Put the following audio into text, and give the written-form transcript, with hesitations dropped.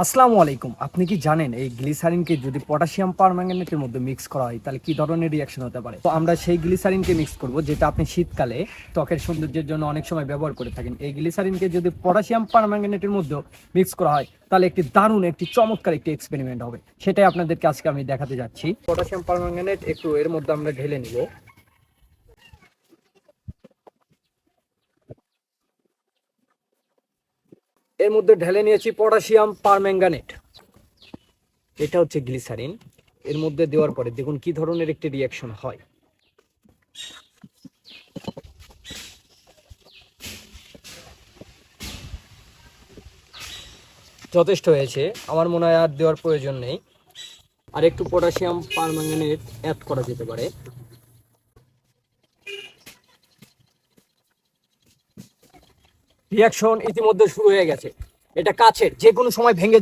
আসসালামু আলাইকুম। আপনি কি জানেন এই গ্লিসারিনকে যদি পটাশিয়াম পারম্যাঙ্গানেটের মধ্যে মিক্স করা হয় তাহলে কি ধরনের রিঅ্যাকশন হতে পারে? তো আমরা সেই গ্লিসারিনকে মিক্স করব যেটা আপনি শীতকালে ত্বকের সৌন্দর্যের জন্য অনেক সময় ব্যবহার করে থাকেন। এই গ্লিসারিনকে যদি পটাশিয়াম পারম্যাঙ্গানেটের মধ্যেও মিক্স করা হয় তাহলে একটি দারুণ একটি চমৎকার একটি এক্সপেরিমেন্ট হবে। সেটাই আপনাদেরকে আজকে আমি দেখাতে যাচ্ছি। পটাশিয়াম পারম্যাঙ্গানেট একটু এর মধ্যে আমরা ঢেলে নিব। এর মধ্যে ঢেলে নিয়েছি পটাশিয়াম পারম্যাঙ্গানেট। এটা হচ্ছে গ্লিসারিন। এর মধ্যে দেওয়ার পরে দেখুন কি ধরনের একটি রিঅ্যাকশন হয়। যথেষ্ট হয়েছে, আমার মনে হয় আর দেওয়ার প্রয়োজন নেই। আর একটু পটাশিয়াম পারম্যাঙ্গানেট অ্যাড করা যেতে পারে। রিঅ্যাকশন ইতিমধ্যে শুরু হয়ে গেছে। এটা কাছের, যে কোনো সময় ভেঙে